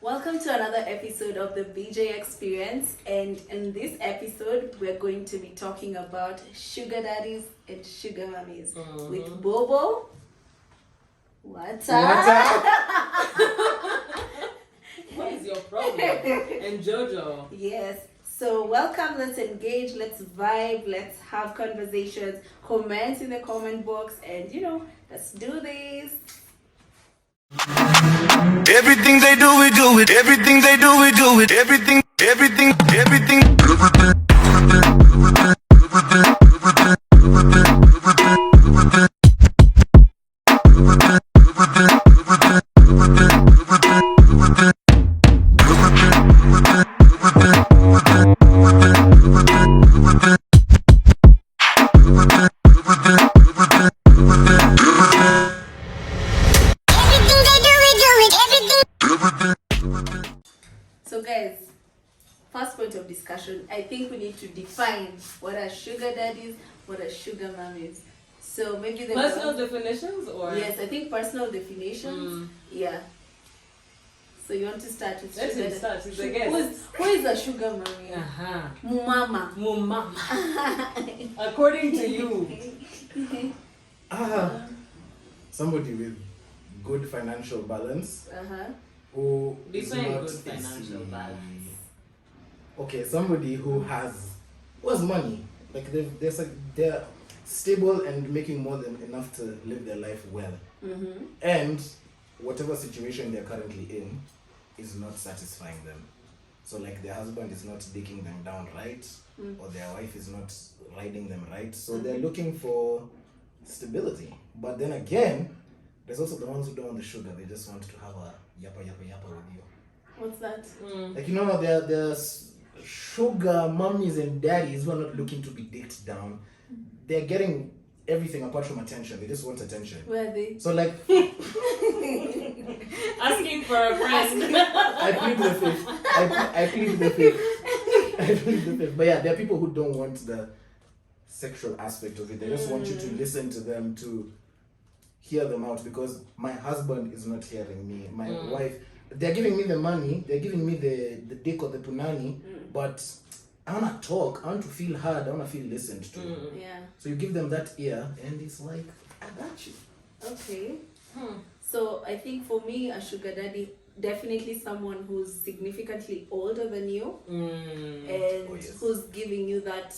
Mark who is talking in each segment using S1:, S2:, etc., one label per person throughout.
S1: Welcome to another episode of the BJ Experience, and in this episode, we're going to be talking about sugar daddies and sugar mummies with Bobo, Watta.
S2: What is your problem? And Jojo.
S1: Yes. So welcome. Let's engage. Let's vibe. Let's have conversations. Comment in the comment box, and let's do this.
S3: Everything they do, we do it. Everything they do, we do it. Everything.
S1: So guys, first point of discussion, I think we need to define what are sugar daddies, what are sugar mummies. So maybe the
S2: Personal definitions or?
S1: Yes, I think personal definitions. Yeah. So you want to start with
S2: Let
S1: sugar
S2: him start, he's a guest.
S1: Who is a sugar mummy? Mama.
S2: Mumma. According to you.
S4: Somebody with good financial balance. Who is
S2: Define
S4: not
S2: good
S4: easy.
S2: financial balance.
S4: Okay, somebody who has money, like they're stable and making more than enough to live their life well, and whatever situation they're currently in is not satisfying them. So like their husband is not digging them down right, or their wife is not riding them right. So they're looking for stability. But then again, there's also the ones who don't want the sugar. They just want to have a yappa with you.
S1: What's that?
S4: Like there's sugar mummies and daddies who are not looking to be dicked down. They're getting everything apart from attention. They just want attention.
S1: Where are they?
S4: So like
S2: Asking for a friend.
S4: I plead the fifth. I plead the fifth. But yeah, there are people who don't want the sexual aspect of it. They just want you to listen to them, to hear them out, because my husband is not hearing me. My wife, they're giving me the money, they're giving me the dick or the punani, but I want to talk, I want to feel heard, I want to feel listened to.
S1: Yeah.
S4: So you give them that ear and it's like, I got you.
S1: Okay. So I think for me, a sugar daddy, definitely someone who's significantly older than you and who's giving you that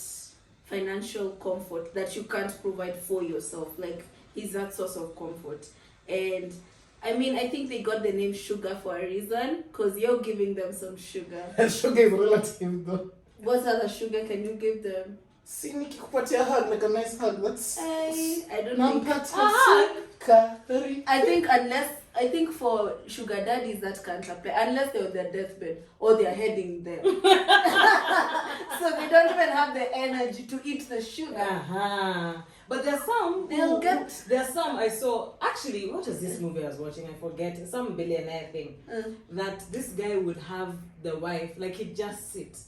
S1: financial comfort that you can't provide for yourself. Like, he's that source of comfort. And I mean, I think they got the name sugar for a reason, because you're giving them some sugar.
S4: Sugar is relative though.
S1: What other sugar can you give them?
S4: See, nikikupatia hug, like a nice hug, that's...
S1: I don't think...
S4: Sukari.
S1: I think for sugar daddies that can't apply, unless they're on their deathbed or they're heading there. So they don't even have the energy to eat the sugar.
S2: But there's some there's some I saw, actually, what was this movie I was watching? I forget, some billionaire thing. That this guy would have the wife, like he'd just sit.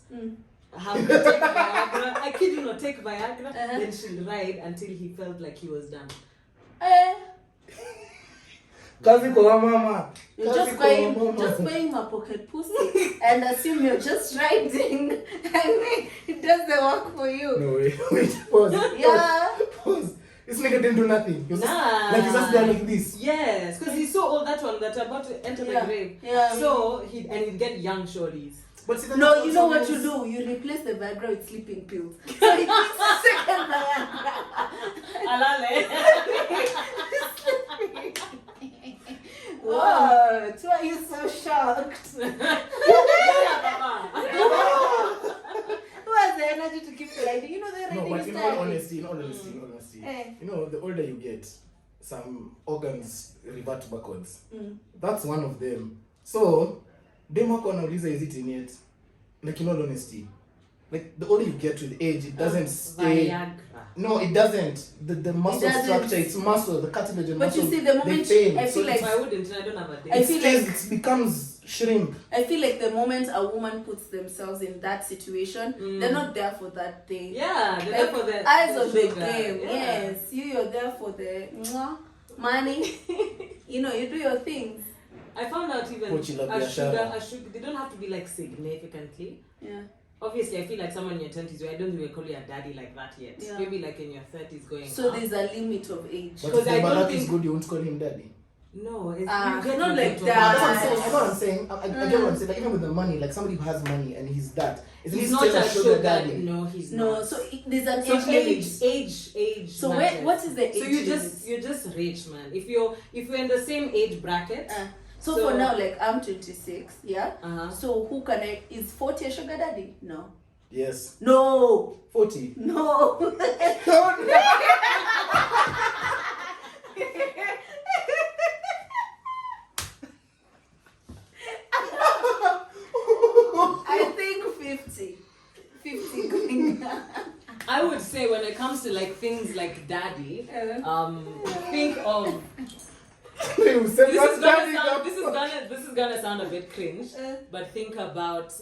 S2: Have to take Viagra. I kid you not, take Viagra, then she'll ride until he felt like he was done.
S4: Kazi kwa mama.
S1: You're just buying my pocket pussy and assume you're just riding. I mean, it does the work for you.
S4: No, wait, pause.
S1: Yeah.
S4: Pause. This nigga didn't do nothing. He was
S2: Nah.
S4: like he's just there like this.
S2: Yes, because he saw all that one that's about to enter the grave.
S1: Yeah.
S2: So he'd get young shorties.
S4: But see,
S1: No, you know what you do? You replace the Viagra with sleeping pills. So he takes the second Viagra.
S2: Alale.
S1: What? Why are you so shocked? Who has the energy to keep riding? You know they're
S4: no,
S1: riding
S4: but in all honesty, you know, the older you get, some organs revert backwards. That's one of them. So, them wako wanauliza is it in it? Like in all honesty. Like the older you get with age, it doesn't stay.
S2: Viagra.
S4: No, it doesn't. The muscle structure, it's muscle, the cartilage and
S1: but
S4: muscle.
S1: you see, the moment
S4: they
S1: I feel like
S2: I wouldn't, I don't have a date.
S1: I feel like
S4: it becomes shrimp.
S1: I feel like the moment a woman puts themselves in that situation, they're not there for that thing.
S2: Yeah, they're
S1: Like,
S2: there for the
S1: eyes on the
S2: sugar.
S1: game.
S2: Yeah.
S1: Yes, you're there for the money. You know, you do your things.
S2: I found out even
S4: Pochi la
S2: a
S4: biashara.
S2: sugar, they don't have to be like significantly.
S1: Yeah.
S2: Obviously, I feel like someone in your 20s, I don't think we call you a daddy like that yet.
S1: Yeah.
S2: Maybe like in your 30s going
S1: So
S2: up.
S1: there's a limit of age.
S4: But
S2: Because
S4: if
S2: I
S4: the
S2: don't
S4: Barak is
S2: think-
S4: good, you won't call him daddy.
S2: No, it's
S1: not
S2: what
S1: like
S2: you're
S1: that.
S2: talking
S4: I know what I'm saying. I get what I'm saying. Like, even with the money, like somebody who has money and he's that. Is
S2: He's
S4: he
S2: not
S4: still
S2: a sugar daddy. No, he's
S1: No,
S2: not.
S1: so there's an
S2: So
S1: age limit.
S2: age.
S1: So
S2: matters.
S1: what is the age
S2: So
S1: limit?
S2: you're just rich, man. If you're in the same age bracket.
S1: So for now, like I'm 26, yeah.
S2: Uh-huh.
S1: So who can I? Is 40 a sugar daddy? No.
S4: Yes.
S1: No.
S4: 40.
S1: No. I think 50. 50 going.
S2: I would say when it comes to like things like daddy, think of
S4: You said that's daddy.
S2: this is gonna sound a bit cringe, but think about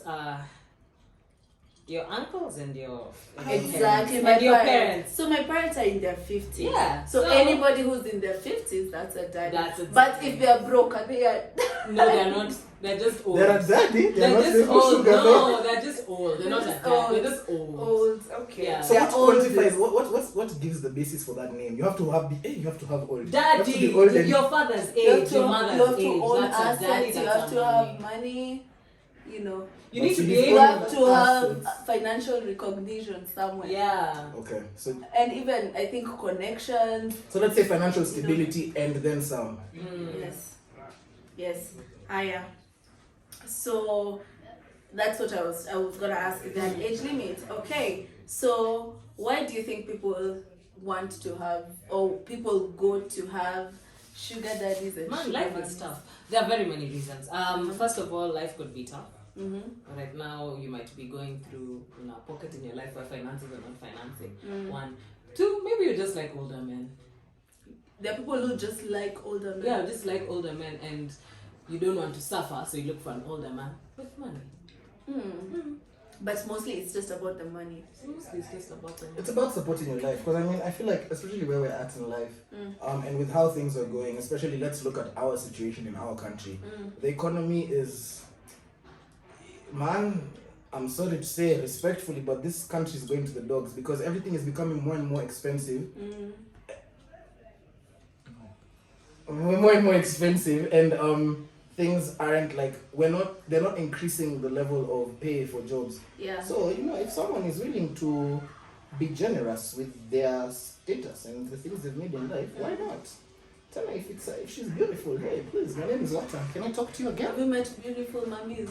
S2: your uncles and your
S1: Exactly,
S2: and your parents.
S1: So my parents are in their 50s.
S2: Yeah.
S1: So anybody who's in their 50s, that's a daddy.
S2: That's a
S1: but
S2: daddy.
S1: if they're broke, they are.
S2: No, they're not. They're just old.
S4: They're a daddy. They're not
S2: just
S4: little
S2: old.
S4: sugar
S2: No,
S4: daddy.
S2: they're just old. They're not
S1: Just
S2: a dad.
S1: old.
S2: They're just old.
S1: Old, okay.
S2: Yeah.
S4: So
S1: They're
S4: what
S1: old.
S4: quantifies what gives the basis for that name? You have to have you have to have old. You have to
S2: Daddy,
S4: be old and-
S2: your father's
S1: You have
S2: age,
S1: to,
S2: your
S1: you
S2: mother's
S1: have to
S2: age.
S1: own
S2: That's a daddy.
S1: assets, you
S2: That's
S1: have
S2: a
S1: to
S2: mommy.
S1: have money, you know.
S2: You need to be
S4: You
S2: able.
S1: You have to
S4: Assets.
S1: have financial recognition somewhere.
S2: Yeah.
S4: Okay, so
S1: And even, I think, connections.
S4: let's say financial stability and then some.
S1: Yes. Yes. Higher. So that's what I was gonna ask. Is there an age limit? Okay. So why do you think people want to have, or people go to have sugar daddies and
S2: Man,
S1: sugar
S2: life
S1: mommies?
S2: is tough. There are very many reasons. First of all, life could be tough.
S1: Mm-hmm.
S2: Right now, you might be going through a pocket in your life where finances are not financing. 1, 2, maybe you just like older men.
S1: There are people who just like older men.
S2: Yeah, just like older men, and you don't want to suffer, so you look for an older man with money.
S1: But mostly it's just about the money.
S2: Mostly it's just about the money.
S4: It's about supporting your life, because I mean, I feel like, especially where we're at in life, and with how things are going, especially let's look at our situation in our country. The economy is, man, I'm sorry to say respectfully, but this country is going to the dogs because everything is becoming more and more expensive. More and more expensive, and things aren't like they're not increasing the level of pay for jobs.
S1: Yeah.
S4: So, if someone is willing to be generous with their status and the things they've made in life, why not? Tell her if she's beautiful. Hey, please, my name is Watta. Can I talk to you again?
S1: Have you met beautiful mummies?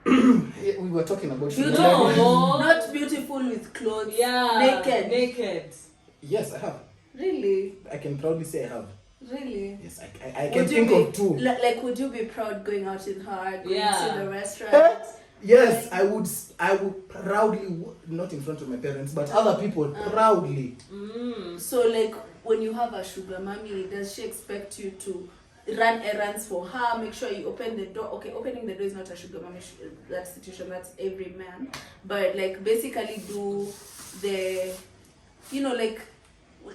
S4: Yeah, we were talking about you.
S2: No.
S1: Not beautiful with clothes.
S2: Yeah.
S1: Naked.
S4: Yes, I have.
S1: Really?
S4: I can proudly say I have.
S1: Really?
S4: Yes, I can think of two.
S1: Like, would you be proud going out with her, going to the restaurant?
S4: Yes, I would proudly, not in front of my parents, but other people proudly.
S1: So, like, when you have a sugar mommy, does she expect you to run errands for her, make sure you open the door? Okay, opening the door is not a sugar mommy, that situation, that's every man. But, like, basically do the, like,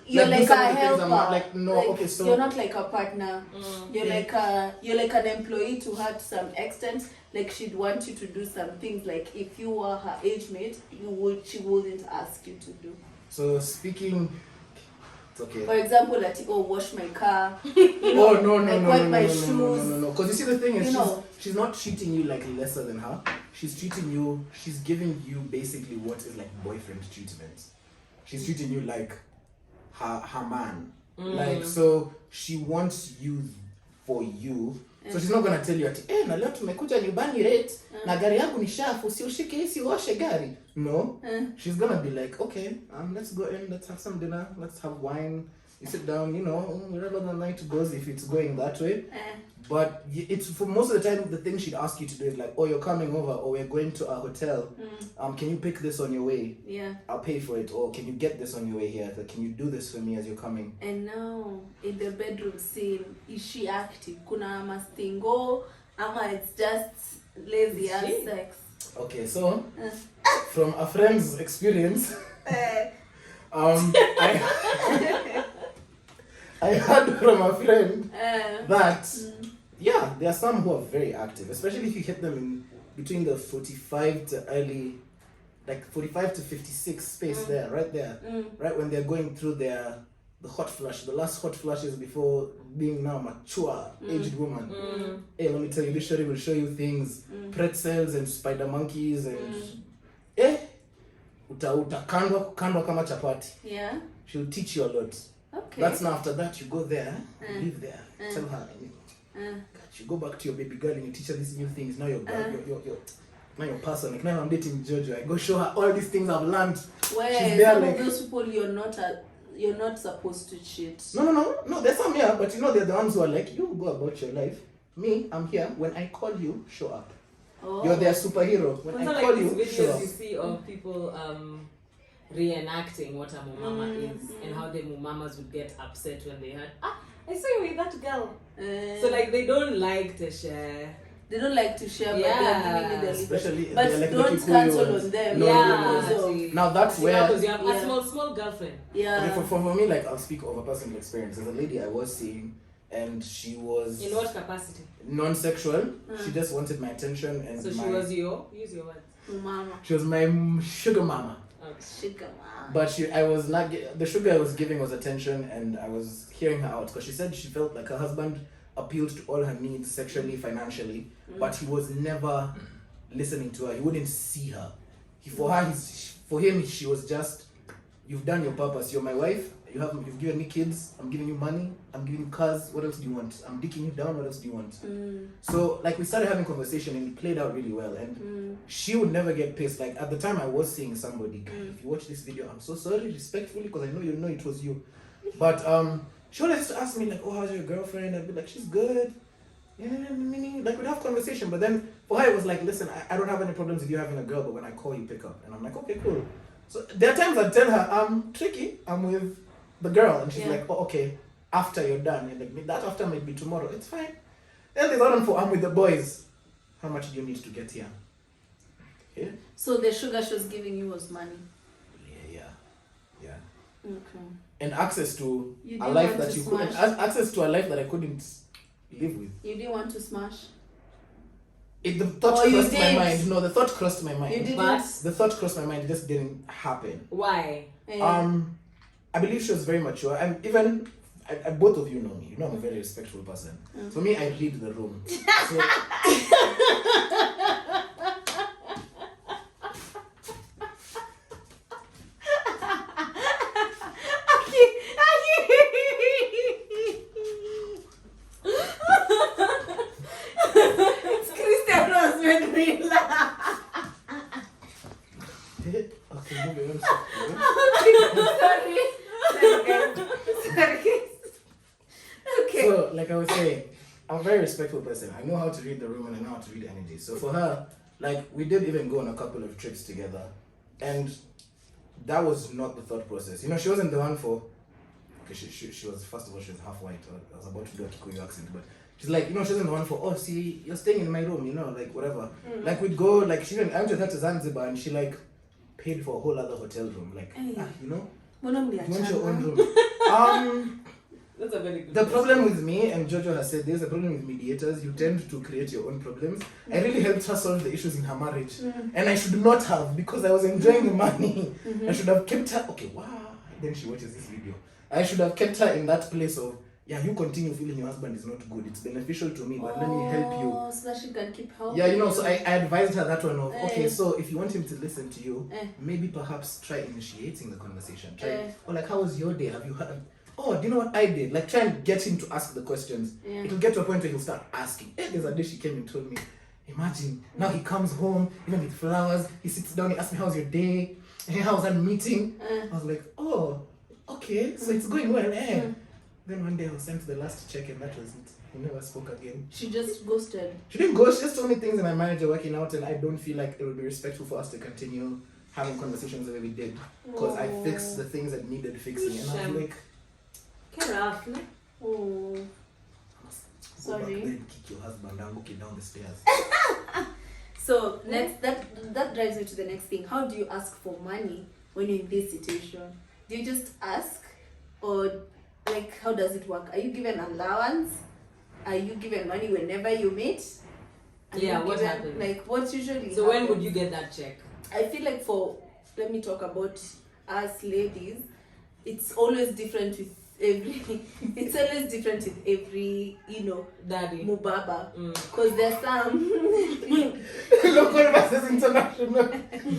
S1: you're like a helper.
S4: So
S1: you're not like a partner. You're like an employee to her to some extent. Like, she'd want you to do some things. Like, if you were her age mate, she wouldn't ask you to do.
S4: So speaking, it's okay.
S1: For example, like, wash my car.
S4: No.
S1: wipe my shoes.
S4: No. Because you see, the thing is, she's not treating you like lesser than her. She's giving you basically what is like boyfriend treatment. She's treating you like her man. Like, so she wants you for you. So she's not gonna tell you na leo tumekuja nyumbani rate na gari yangu ni shafu, si ushike hii si washe gari. No. She's gonna be like, okay, let's go in, let's have some dinner, let's have wine. You sit down, wherever the night goes, if it's going that way. But it's for most of the time, the thing she'd ask you to do is like, oh, you're coming over, or we're going to a hotel. Can you pick this on your way?
S1: Yeah.
S4: I'll pay for it. Or can you get this on your way here? Like, can you do this for me as you're coming?
S1: And now, in the bedroom scene, is she active? Kuna mastingo, ama it's just lazy ass sex?
S4: Okay, so from a friend's experience, I heard from a friend that yeah, there are some who are very active, especially if you hit them in between the 45 to early, like 45 to 56 space there, right there, right when they're going through the hot flush, the last hot flushes before being now mature, aged woman. Hey, let me tell you, this story will show you things, pretzels and spider monkeys and utakandwa kama chapati.
S1: Yeah.
S4: She'll teach you a lot.
S1: Okay.
S4: That's now after that you go there, you live there, tell her. You go back to your baby girl and you teach her these new things. Now you're now your person. Like now I'm dating Jojo. I go show her all these things I've learned.
S1: Where
S4: she's there
S1: some
S4: like
S1: of those people you're not supposed to cheat.
S4: No. There's some here, but you know they're the ones who are like, you go about your life. Me, I'm here. When I call you, show up.
S1: Oh.
S4: You're their superhero. When I call you,
S2: videos
S4: show up.
S2: you see of people reenacting what a mumama is and how the mumamas would get upset when they heard, I saw you with that girl. So like they don't like to share.
S1: They don't like to share, but they're giving you the
S4: especially
S1: but
S4: like
S1: don't cancel on them.
S4: No. Now that's where
S2: because you have a small girlfriend.
S1: Yeah.
S4: Okay, for me, like I'll speak of a personal experience. There's a lady I was seeing, and she was
S2: in what capacity?
S4: Non-sexual. She just wanted my attention, and
S2: so she was your words.
S1: Mama.
S4: She was my sugar mama.
S1: Okay. Sugar mama.
S4: But I was not the sugar I was giving was attention, and I was hearing her out because she said she felt like her husband appealed to all her needs sexually, financially, but he was never listening to her. He wouldn't see her. For him, she was just, you've done your purpose. You're my wife. You've given me kids. I'm giving you money. I'm giving you cars. What else do you want? I'm dicking you down. What else do you want? So like we started having conversation and it played out really well. And she would never get pissed. Like at the time I was seeing somebody. If you watch this video, I'm so sorry, respectfully, because I know you know it was you. But she always used to ask me like, oh, how's your girlfriend? I'd be like, she's good. Yeah, like we'd have conversation. But then for her it was like, listen, I don't have any problems with you having a girl, but when I call you, pick up. And I'm like, okay, cool. So there are times I tell her, I'm tricky. I'm with the girl, and she's like, oh, okay, after you're done. And like, that after might be tomorrow. It's fine. Then there's other one for, I'm with the boys. How much do you need to get here? Yeah.
S1: So the sugar she was giving you was money.
S4: Yeah.
S1: Okay.
S4: And access to a life that you couldn't. Access to a life that I couldn't live with.
S1: You didn't want to smash.
S4: The thought crossed my mind. No, the thought crossed my mind.
S1: You didn't.
S4: But the thought crossed my mind. It just didn't happen.
S2: Why?
S4: I believe she was very mature, and even both of you know me. You know I'm a very respectful person. For me, I read the room. So,
S1: It's Christian Rose made me laugh.
S4: okay, moving on.
S1: Sorry. Okay.
S4: So, like I was saying, I'm a very respectful person. I know how to read the room and I know how to read energy. So for her, like we did even go on a couple of trips together, and that was not the thought process. You know, she wasn't the one for. Okay, she was, first of all, she was half white. I was about to do a Kikuyu accent, but she's like, you know, she wasn't the one for. Oh, see, you're staying in my room, you know, like whatever. Like we'd go, like I went with her to Zanzibar, and she like paid for a whole other hotel room, like you know. You want your own room.
S2: That's a very good
S4: The problem with me, and Jojo has said there's a problem with mediators, you tend to create your own problems. I really helped her solve the issues in her marriage. And I should not have, because I was enjoying the money. I should have kept her, okay, wow. Then she watches this video. I should have kept her in that place of, yeah, you continue feeling your husband is not good. It's beneficial to me, but let me help you.
S1: So that she can keep helping.
S4: Yeah, you know, so I advised her that one of, okay, so if you want him to listen to you, maybe perhaps try initiating the conversation. Try, or like, how was your day? Have you heard? Oh, do you know what I did? Like, try and get him to ask the questions. It'll get to a point where he'll start asking. There's a day she came and told me, imagine, now he comes home, even with flowers, he sits down, he asks me, how's your day? And how was that meeting? I was like, oh, okay, so it's going well, Then one day I was sent the last check and that was it. We never spoke again.
S1: She just ghosted.
S4: She didn't ghost, she just told me things in my marriage are working out, and I don't feel like it would be respectful for us to continue having conversations the way we did. Because I fixed the things that needed fixing. And I was like,
S2: careful.
S1: Oh. Sorry.
S4: Go back there and kick your husband down, walking down the stairs.
S1: So next, that drives me to the next thing. How do you ask for money when you're in this situation? Do you just ask, or like, how does it work? Are you given allowance? Are you given money whenever you meet?
S2: What happens?
S1: Like, what's usually
S2: So
S1: happens?
S2: when would you get that check?
S1: I feel like let me talk about us ladies. It's always different with every. It's always different with every,
S2: Daddy.
S1: mubaba. Because there's some
S4: Local versus international.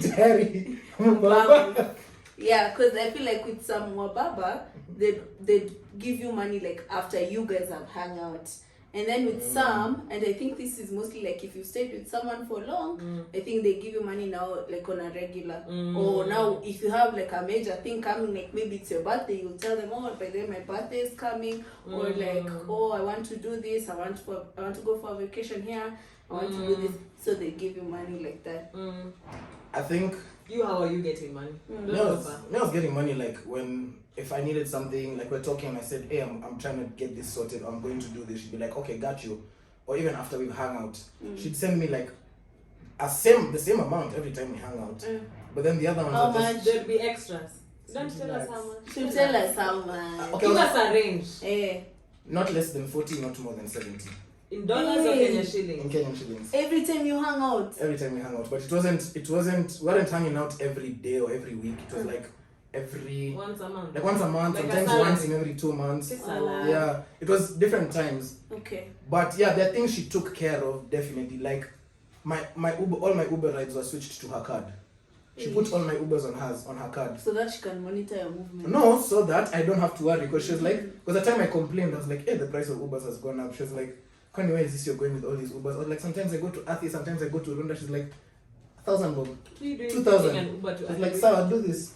S4: Dairy.
S1: mubaba. Yeah, because I feel like with some mubaba, they'd give you money like after you guys have hung out. And then with some, and I think this is mostly like if you stayed with someone for long, I think they give you money now like on a regular. Or now if you have like a major thing coming, like maybe it's your birthday, you'll tell them, oh, by then my birthday is coming, or like, oh, I want to do this, I want to go for a vacation here, I want to do this. So they give you money like that.
S4: I think.
S2: How are you getting money?
S4: I was getting money like if I needed something, like we're talking and I said, hey, I'm trying to get this sorted, I'm going to do this. She'd be like, okay, got you. Or even after we've hung out, she'd send me like the same amount every time we hang out. But then the other ones
S1: How
S4: are just...
S1: much?
S2: There'll be extras. Don't tell us how much.
S1: She'll tell us how much.
S4: Okay,
S2: Give us a range.
S4: not less than 40, not more than 70.
S2: In dollars or Kenya shillings?
S4: In Kenyan shillings.
S1: Every time you hang out.
S4: Every time we hang out. But it wasn't, we weren't hanging out every day or every week. It was like
S2: once a month.
S4: Like once a month,
S2: Like
S4: sometimes once in every 2 months. Yeah, it was different times.
S1: Okay.
S4: But yeah, there are things she took care of, definitely. Like my Uber, all my Uber rides were switched to her card. She put all my Ubers on her card.
S1: So that she can monitor your movement.
S4: No, so that I don't have to worry. Because she was like, because the time I complained, I was like, hey, the price of Ubers has gone up. She was like, Connie, where is this you're going with all these Ubers? Or like sometimes I go to Athi, sometimes I go to Runda. She's like, 1,000 bob, 2,000. She's like, sir, I'll do this.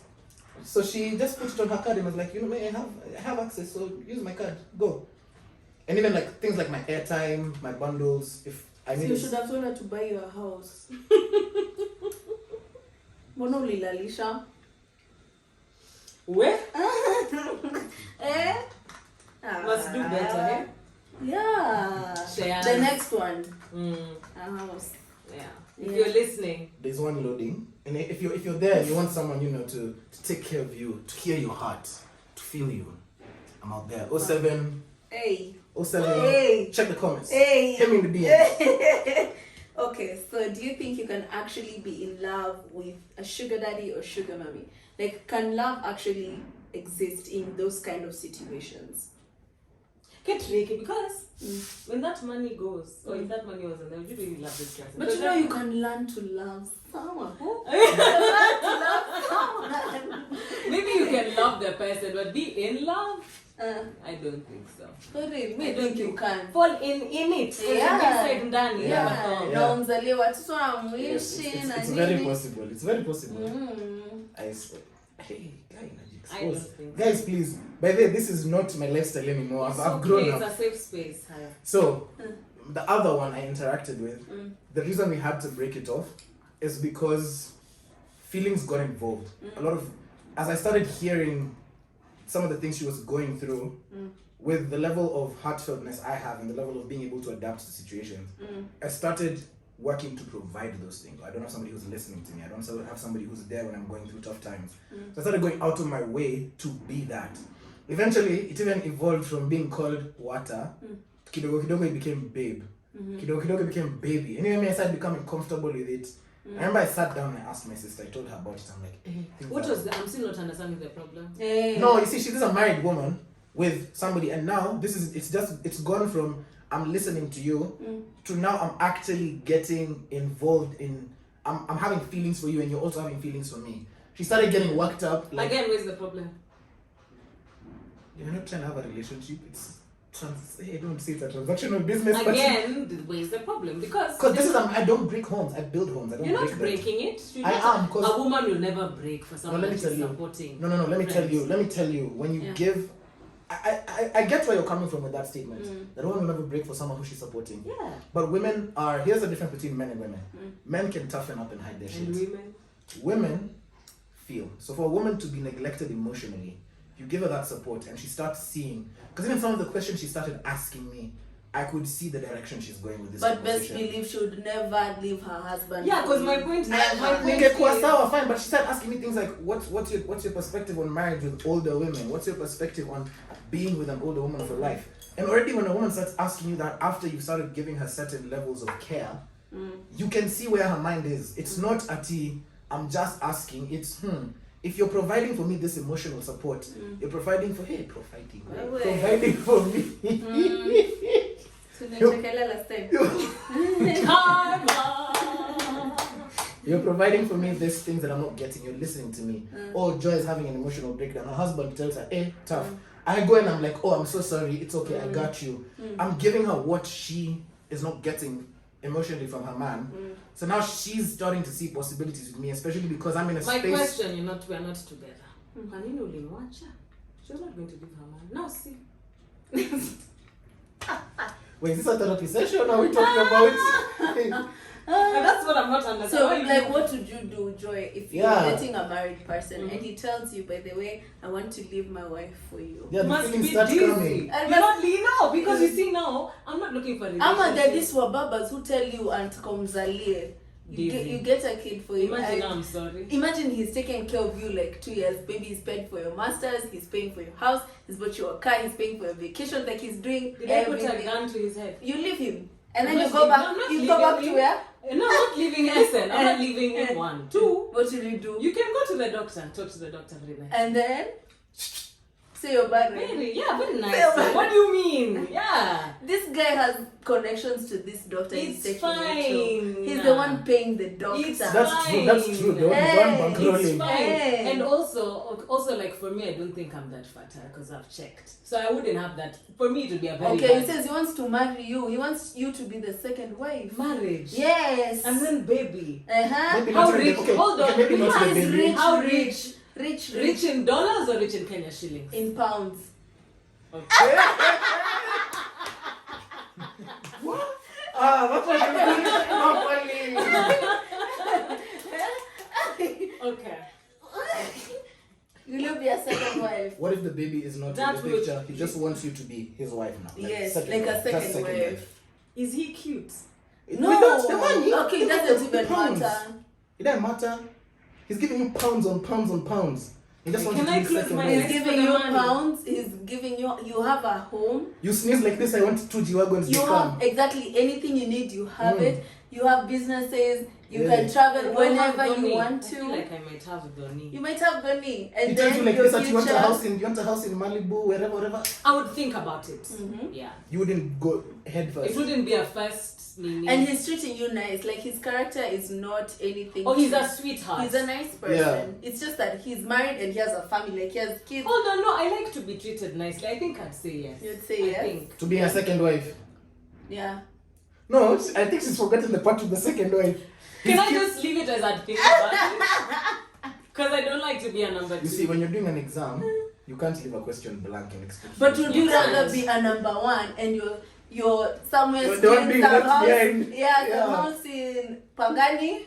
S4: So she just put it on her card and was like, I have access, so use my card, go. And even like things like my airtime, my bundles, if I need.
S1: So you should have told her to buy you a house. Mbona ulilalisha?
S2: Where?
S1: Eh?
S2: Must do better, eh?
S1: Yeah.
S2: Shares.
S1: The next one. A house.
S2: Yeah. If you're listening.
S4: There's one loading. And if you're there and you want someone, to take care of you, to hear your heart, to feel you, I'm out there. 07.
S1: Hey.
S4: 07.
S1: Hey.
S4: Check the comments.
S1: Hey.
S4: Hit me in the DM.
S1: Okay, so do you think you can actually be in love with a sugar daddy or sugar mommy? Like, can love actually exist in those kind of situations?
S2: Get tricky because when that money goes, or if that money wasn't there, would you really love this person?
S1: But you can learn to love someone. You can learn to love someone.
S2: Maybe you can love the person, but be in love? I don't think so.
S1: Sorry, I think you can.
S2: Fall in it.
S1: Yeah. Na umzalie watoto wamuishi na
S4: It's
S1: nini.
S4: very possible. It's very possible. I swear. Hey, guy,
S2: I don't think
S4: guys, please. By the way, this is not my lifestyle anymore. I've grown up.
S2: It's a safe space.
S4: So, the other one I interacted with, the reason we had to break it off is because feelings got involved. A lot of, as I started hearing some of the things she was going through, with the level of heartfeltness I have and the level of being able to adapt to situations, I started working to provide those things. I don't have somebody who's listening to me. I don't have somebody who's there when I'm going through tough times. So I started going out of my way to be that. Eventually, it even evolved from being called Watta. Kidogo kidogo it became babe. Kidogo kidogo it became baby. Anyway, I started becoming comfortable with it. I remember I sat down and I asked my sister, I told her about it. I'm like, hey.
S2: What was I'm still not understanding the problem.
S4: No, you see, she's a married woman with somebody, and now it's gone from I'm listening to you to now I'm actually getting involved in I'm having feelings for you and you're also having feelings for me. She started getting worked up. Like,
S2: again, where's the problem?
S4: You're not trying to have a relationship. Hey, don't say it's a transactional business.
S2: Again, where's the problem? Because
S4: this is I don't break homes. I build homes. I don't
S2: you're
S4: break
S2: not
S4: them.
S2: breaking it.
S4: I am, because
S2: a woman will never break for someone
S4: let me
S2: that
S4: tell
S2: is
S4: you.
S2: supporting.
S4: No. Let me tell you. When you give, I get where you're coming from with that statement. That a woman will never break for someone who she's supporting.
S2: Yeah.
S4: But women are. Here's the difference between men and women. Men can toughen up and hide their shit.
S2: And
S4: Women feel. So for a woman to be neglected emotionally, you give her that support and she starts seeing. Because even some of the questions she started asking me, I could see the direction she's going with this.
S1: But best believe she would never leave her husband.
S2: Yeah, because my point is,
S4: fine, but she started asking me things like, what's your perspective on marriage with older women? What's your perspective on being with an older woman for life. And already when a woman starts asking you that after you started giving her certain levels of care, you can see where her mind is. It's not I'm just asking. It's if you're providing for me this emotional support, you're providing for me. You're providing for me these things that I'm not getting. You're listening to me. Oh, Joy is having an emotional breakdown. Her husband tells her, tough. I go and I'm like, oh, I'm so sorry. It's okay. I got you. I'm giving her what she is not getting emotionally from her man. So now she's starting to see possibilities with me, especially because I'm in a space.
S2: My question, we're not together. She's not going to leave her man. Now see.
S4: Wait, is this a therapy session or are we talking about?
S2: That's what I'm not understanding.
S1: So, like, what would you do, Joy, if you're dating a married person and he tells you, by the way, I want to leave my wife for you?
S4: Yeah, the
S2: must
S4: feelings
S2: be
S4: start
S2: dizzy.
S4: coming.
S2: And you're not now, because you see now, I'm not looking for a relationship.
S1: I'm Daddies were babas who tell you and komzalie. You get a kid for him.
S2: Imagine, I'm sorry.
S1: Imagine he's taking care of you like 2 years. Maybe he's paid for your masters, he's paying for your house, he's bought you a car, he's paying for your vacation, like he's doing
S2: Did
S1: everything.
S2: I put a gun to his head?
S1: You leave him. And then you go back. You go back to where?
S2: No, I'm not leaving Essen. I'm not leaving one. Two.
S1: What will you do?
S2: You can go to the doctor and talk to the doctor very nice.
S1: And then say you're bad.
S2: Very, yeah, very nice. What do you mean? Yeah.
S1: This guy has connections to this doctor.
S2: It's fine.
S1: He's the one paying the doctor.
S2: It's
S4: That's true. That's true. The one
S2: It's
S4: bankrolling.
S2: fine.
S1: Hey.
S2: And also like for me, I don't think I'm that fertile because I've checked. So I wouldn't have that. For me, it would be a very
S1: Okay,
S2: bad
S1: he says he wants to marry you. He wants you to be the second wife.
S2: marriage.
S1: Yes.
S2: And then baby.
S4: Maybe
S2: How
S4: not
S2: rich?
S4: okay,
S2: Hold on.
S4: okay, maybe not
S1: He's
S4: the baby.
S1: rich.
S2: How rich?
S1: Rich
S2: In dollars or rich in Kenya shillings?
S1: in pounds.
S2: Okay.
S4: What? That's what you're doing.
S2: Okay.
S1: You'll be a second wife.
S4: What if the baby is not
S2: That
S4: in the
S2: would-
S4: picture? He just wants you to be his wife now.
S1: Yes,
S4: second
S1: like a
S4: wife,
S1: second
S4: just
S1: wife.
S2: Is he cute?
S1: No.
S4: Without the money.
S1: Okay, it doesn't even
S4: Pounds.
S1: matter.
S4: It doesn't matter. He's giving you pounds on pounds on pounds. He just wants
S2: Can
S4: you
S2: I
S4: to be
S2: close
S4: second
S2: my
S1: He's
S4: wife.
S2: eyes?
S1: giving
S2: for
S1: you
S2: the money.
S1: pounds. He's giving you have a home.
S4: You sneeze like this, I want 2 G-Wagons to
S1: You
S4: come.
S1: have exactly anything you need. You have it. You have businesses. You
S4: Yeah.
S1: can travel
S2: I don't
S1: whenever
S2: have
S1: you
S2: Donnie.
S1: want
S2: I feel
S1: to.
S2: like I might have Donnie.
S1: You might have money, and
S4: He
S1: then
S4: tells you like
S1: your
S4: this that you want
S1: future-
S4: a house in Malibu, wherever.
S2: I would think about it. Yeah.
S4: You wouldn't go head first.
S2: It wouldn't be a first meaning.
S1: And he's treating you nice. Like his character is not anything.
S2: Oh, he's a sweetheart.
S1: He's a nice person.
S4: Yeah.
S1: It's just that he's married and he has a family. Like he has kids.
S2: Hold on, no, I like to be treated nicely. I think I'd say yes.
S1: You'd say yes?
S2: I think.
S4: To be a second wife.
S1: Yeah.
S4: No, I think she's forgotten the part of the second wife.
S2: Can I just leave it as I'd think about it? Because I don't like to be a number two.
S4: You see, when you're doing an exam, you can't leave a question blank and expect.
S1: But would you
S2: can't.
S1: rather be a number one and you're somewhere
S4: You're the one
S1: staying
S4: being
S1: some
S4: left
S1: house?
S4: behind.
S1: Yeah,
S4: Yeah.
S1: some house in Pangani.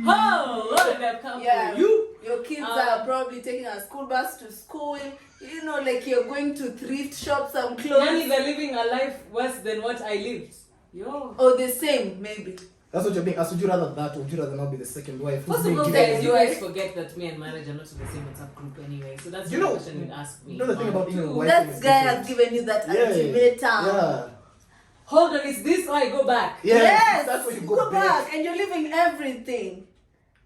S2: Oh, Lord, they've come
S1: Yeah.
S2: for you.
S1: Your kids are probably taking a school bus to school. You know, like you're going to thrift shop some
S2: Yani,
S1: clothes.
S2: they're living a life worse than what I lived. Yo.
S1: Or the same, maybe.
S4: That's what you're being asked. Would you rather that or would you rather not be the second wife? Who's
S2: First of
S4: being
S2: all,
S4: given
S2: guys,
S4: the-
S2: you guys forget that me and marriage are not in the same WhatsApp group anyway. So that's
S4: You
S2: the
S4: know-
S2: question you'd ask me.
S4: you know the thing about being a
S2: Two.
S4: wife-
S1: That
S4: is
S1: guy
S4: different.
S1: has given you that
S4: Yeah.
S1: ultimatum.
S4: Yeah.
S2: Hold on, is this or I go back?
S4: Yeah.
S1: Yes.
S4: That's where you
S1: go
S4: go
S1: back and you're leaving everything.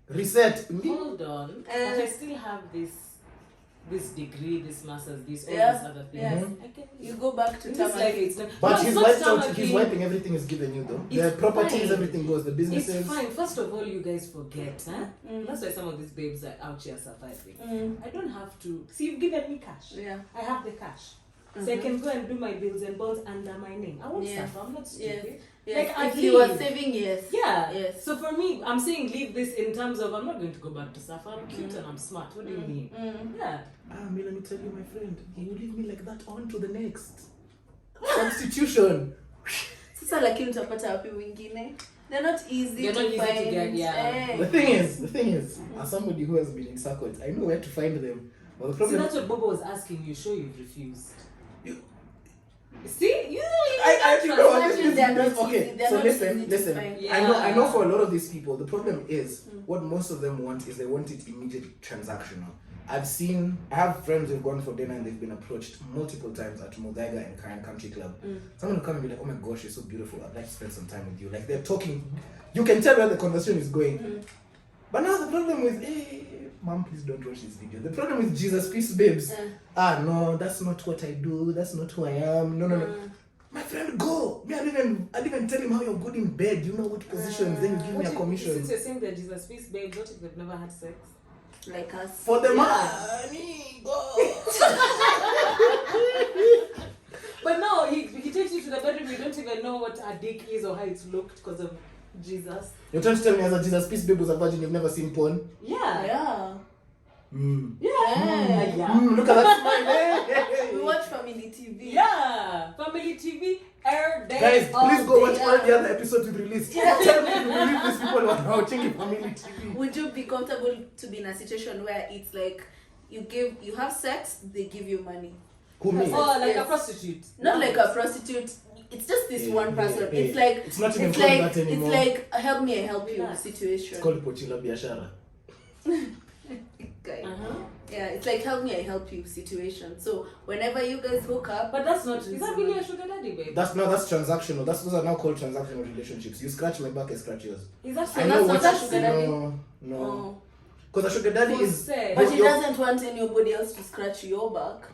S4: Reset.
S2: Hold on. But I still have this degree, this master's, this all
S1: Yeah.
S2: these other things.
S1: Yeah.
S2: I can
S1: You go back to
S2: in this life,
S1: Tamaki.
S2: it's not.
S4: But
S2: no,
S4: he's
S2: it's not
S4: wiped out.
S2: Tamaki.
S4: He's wiping everything he's given you though.
S2: It's
S4: The properties,
S2: fine.
S4: everything goes. The businesses.
S2: It's fine. First of all, you guys forget, huh? That's why some of these babes are out here surviving. I don't have to. See, you've given me cash.
S1: Yeah.
S2: I have the cash. So I can go and do my bills and bonds under my name. I won't
S1: Yeah.
S2: suffer. I'm not stupid.
S1: Yes.
S2: Like, I'd
S1: if you were
S2: leave.
S1: saving, yes.
S2: Yeah.
S1: Yes.
S2: So for me, I'm saying leave this in terms of I'm not going to go back to suffer. I'm cute and I'm smart. What do you mean? Yeah.
S4: Me, let me tell you, my friend. You leave me like that on to the next. Constitution.
S1: Sasa lakini utapata wapi wengine? They're not easy
S2: They're
S1: to
S2: not easy to
S1: find.
S2: get, yeah.
S1: Eh.
S4: The thing is, as somebody who has been in circles, I know where to find them. But the
S2: So
S4: problem
S2: that's what Bobo was asking you. Sure, you've refused. See, you
S4: I you know what,
S1: Imagine they're not
S4: okay.
S1: easy, they're
S4: So
S1: not
S4: listen,
S1: easy to
S4: listen.
S1: find.
S4: I know for a lot of these people, the problem is what most of them want is they want it immediate transactional. I have friends who've gone for dinner and they've been approached multiple times at Modega and Karen Country Club. Someone will come and be like, oh my gosh, you're so beautiful, I'd like to spend some time with you. Like they're talking, you can tell where the conversation is going. But now the problem with, mom, please don't watch this video. The problem with Jesus, peace babes. No, that's not what I do, that's not who I am. No. My friend, go. Me, I didn't even tell him how you're good in bed. You know what positions, then you give me a commission.
S2: Since you're saying that Jesus, peace babes, what if they've never had sex?
S1: Like us.
S4: For the money, go.
S2: But no, he takes you to the bedroom, you don't even know what a dick is or how it's looked because of Jesus.
S4: You're trying to tell me as a Jesus peace babe was a virgin, you've never seen porn?
S2: Yeah.
S1: Yeah.
S2: Yeah.
S4: Look at that smile.
S1: We watch family TV.
S2: Yeah. Family TV, air day.
S4: Guys,
S2: all
S4: please go
S2: day.
S4: watch all the other episodes we've released. Tell me if you believe these people are watching family TV.
S1: Would you be comfortable to be in a situation where it's like you have sex, they give you money?
S4: Who me?
S2: Oh, like
S1: Yes.
S2: a prostitute.
S1: Not like a prostitute. It's just this one person. It's like
S4: it's not even
S1: it's
S4: called
S1: like
S4: that anymore.
S1: it's like a help me, I help you
S2: Relax.
S1: situation.
S4: It's called Pochila Biashara.
S1: Guy. Yeah, it's like help me, I help you situation. So whenever you guys hook up,
S2: But that's not. Is that really a sugar daddy, babe?
S4: That's transactional. Those are now called transactional relationships. You scratch my back, I scratch yours.
S2: Is that
S1: So
S4: I
S1: that's
S4: know
S1: not
S4: what
S1: a sugar daddy?
S4: No.
S1: Oh.
S4: Because a sugar daddy
S2: Who
S4: is.
S2: said?
S1: But he
S4: you're-
S1: doesn't want anybody else to scratch your back.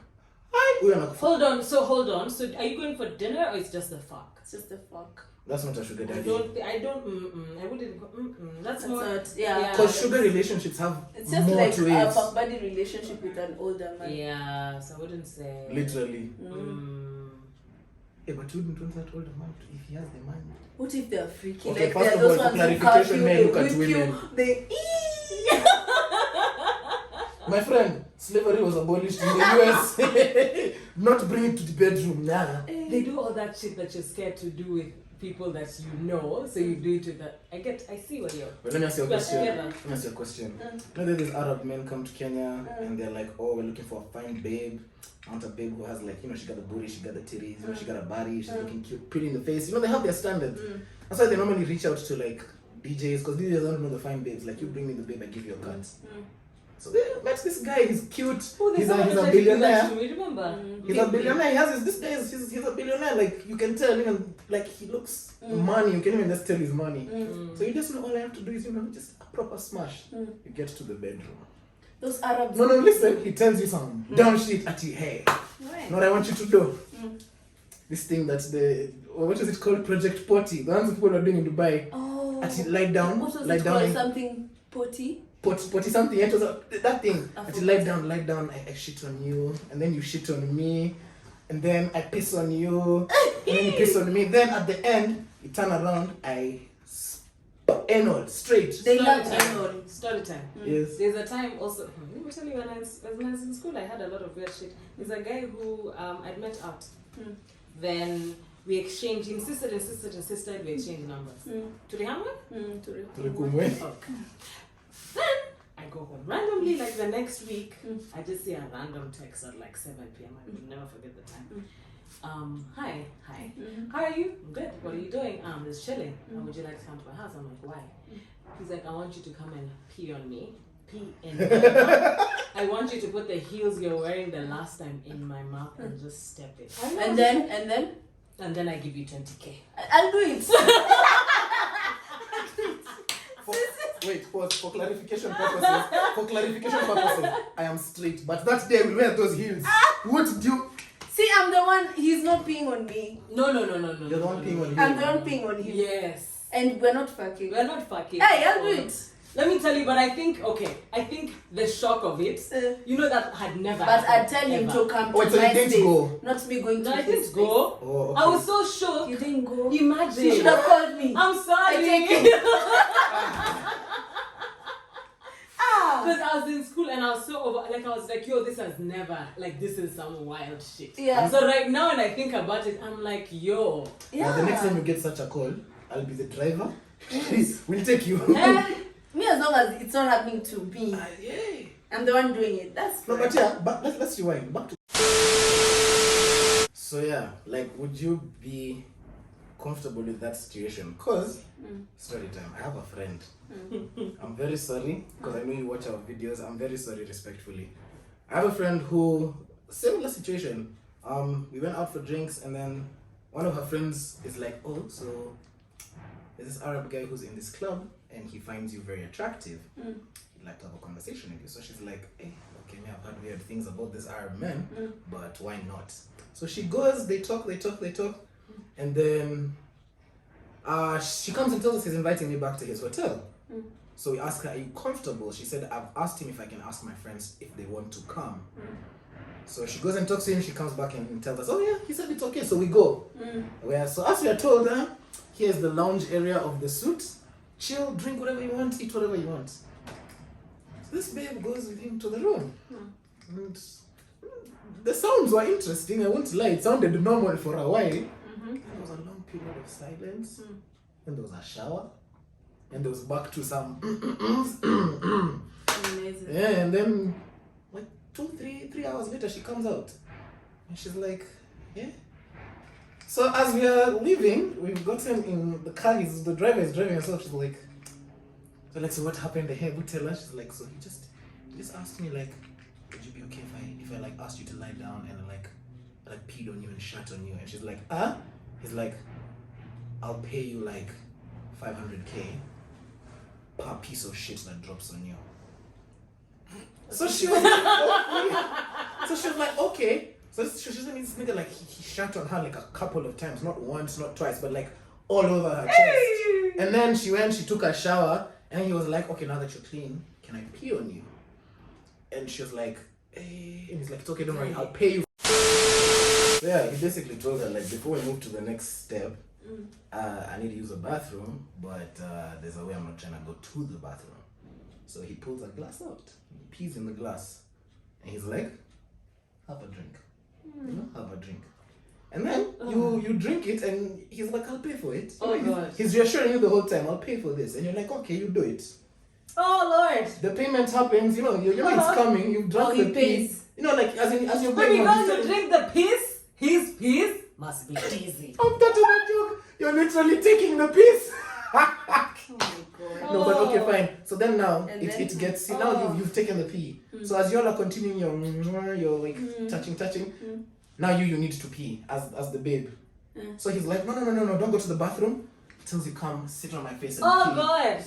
S4: We are not.
S2: Hold on. So are you going for dinner or it's just the fuck?
S1: It's just a fuck.
S4: That's not a sugar
S2: I
S4: daddy.
S2: I wouldn't go. That's
S1: That's
S2: more.
S1: not, yeah.
S4: Because sugar relationships have
S1: It's just
S4: more
S1: like
S4: to
S1: a
S4: it.
S1: fuck buddy relationship with an older man.
S2: Yeah. So I wouldn't say.
S4: Literally.
S1: Mm.
S4: But you wouldn't want that older man if he has the money.
S1: What if they're freaky?
S4: Okay,
S1: like
S4: first
S1: they're
S4: of
S1: those
S4: all,
S1: ones who
S4: clarification,
S1: curve you,
S4: men
S1: they
S4: look at
S1: whip
S4: women.
S1: you, they
S4: My friend, slavery was abolished in the US. Not bring it to the bedroom, nah.
S2: They do all that shit that you're scared to do with people that you know, so you do it with that. I see what you're.
S4: But let me ask you a
S2: But
S4: question.
S2: together.
S4: Let me ask you a question. You know that these Arab men come to Kenya and they're like, oh, we're looking for a fine babe. I want a babe who has like, she got the booty, she got the titties, she got a body, she's looking cute, pretty in the face. They have their standards. That's why they normally reach out to like DJs, because DJs don't know the fine babes. Like, you bring me the babe, I give you a cut. So they met this guy, he's cute,
S2: Oh,
S4: he's a
S2: tried to do that
S4: billionaire.
S2: to me, remember?
S4: He's a billionaire. This guy is he's a billionaire. Like, you can tell, even like he looks money. You can even just tell his money. So you just know all I have to do is just a proper smash. You get to the bedroom.
S1: those Arabs.
S4: No, listen. He tells you some dumb shit at you. Hey,
S1: Right.
S4: know what I want you to do? This thing that what is it called? Project Potty. The ones people are doing in Dubai.
S1: Oh.
S4: At you lie down.
S1: What was
S4: lie
S1: it
S4: down.
S1: called? Something potty.
S4: Potty something. It was that thing.
S1: I
S4: At you lie down. I shit on you, and then you shit on me, and then I piss on you, and then you piss on me. Then at the end, you turn around. I anal straight.
S1: They
S2: Story
S1: love
S2: time.
S1: anal.
S2: Story time.
S4: Yes.
S2: There's a time also, let me tell you, when I was in school, I had a lot of weird shit. There's a guy who I'd met out. Then we exchanged, he insisted, we exchanged numbers. Tulihama?
S4: Tulikumwe.
S2: Okay. Then I go home. Randomly, like the next week, I just see a random text at like 7 p.m. I will never forget the time. Hi. How are you? Good. What are you doing? Just chilling. Would you like to come to my house? I'm like, why? He's like, I want you to come and pee on me. Pee in my mouth. I want you to put the heels you're wearing the last time in my mouth and just step it.
S1: And then
S2: And then I give you 20K.
S1: I'll do it.
S4: Wait, pause. For clarification purposes, I am straight. But that day we wear those heels. What did you?
S1: See, I'm the one. He's not peeing on me.
S2: No.
S4: You're the one peeing on him.
S1: I'm the one peeing on him.
S2: Yes.
S1: And we're not fucking.
S2: We're not fucking.
S1: Hey, I'll do it.
S2: Let me tell you, but I think the shock of it, that had never
S1: But
S2: happened.
S1: I tell him to come to
S4: Wait, so
S1: my
S4: you didn't
S1: space,
S4: go?
S1: not me going to
S2: No, I
S1: his
S2: didn't
S1: space.
S2: go.
S4: Oh, okay.
S2: I was so shook.
S1: You didn't go.
S2: Imagine.
S1: You should have called me.
S2: I'm sorry.
S1: I take it.
S2: Because I was in school and I was so I was like, yo, this has never, this is some wild shit.
S1: Yeah.
S2: So right now when I think about it, I'm like, yo.
S1: Yeah.
S4: Now the next time you get such a call, I'll be the driver. We'll take you.
S1: Me, as long as it's not happening to me,
S4: Yeah.
S1: I'm the one doing it. That's
S4: No,
S1: fine.
S4: but yeah, but let's rewind. Back to So yeah, like, would you be comfortable with that situation? Cause story time. I have a friend. I'm very sorry because I know you watch our videos. I'm very sorry, respectfully. I have a friend who similar situation. We went out for drinks and then one of her friends is like, oh, so there's this Arab guy who's in this club and he finds you very attractive. He'd like to have a conversation with you. So she's like, hey, okay, I've heard weird things about this Arab man, but why not? So she goes, they talk, and then she comes and tells us he's inviting me back to his hotel. So we ask her, are you comfortable? She said, I've asked him if I can ask my friends if they want to come. So she goes and talks to him, she comes back and tells us, oh yeah, he said it's okay, so we go. So as we are told, here's the lounge area of the suite. Chill, drink whatever you want, eat whatever you want. So this babe goes with him to the room. And the sounds were interesting, I won't lie, it sounded normal for a while. There was a long period of silence. Then there was a shower. And there was back to some yeah, and then like 2-3 hours later she comes out. And she's like, yeah. So as we are leaving, we've gotten in the car, the driver is driving herself, she's like, so what happened here? We tell her, she's like, so he just asked me like, would you be okay if I like asked you to lie down and I peed on you and shat on you? And she's like, huh? He's like, I'll pay you like 500K per piece of shit that drops on you. So she was like, okay. So she was like, okay. So she doesn't mean this nigga like he shat on her like a couple of times, not once, not twice, but like all over her chest. And then she took a shower, and he was like, okay, now that you're clean, can I pee on you? And she was like, hey. And he's like, it's okay, don't worry, I'll pay you. So yeah, he basically told her like, before we move to the next step, I need to use a bathroom, but there's a way I'm not trying to go to the bathroom. So he pulls a glass out, he pees in the glass, and he's like, have a drink. Have a drink. And then you drink it, and he's like, I'll pay for it. He's reassuring you the whole time, I'll pay for this. And you're like, okay, you do it.
S2: Oh Lord.
S4: The payment happens, you know it's coming, you've drunk the piece. You know, like as you're going
S2: you drink the piece, his piece must be easy.
S4: I'm touching that joke. You're literally taking the piece.
S1: Oh my god.
S4: No, but okay, fine. So then now it gets now you've taken the pee. So as you're continuing your like touching. Now you need to pee as the babe. So he's like, no, don't go to the bathroom. He tells you, come sit on my face and pee.
S2: God.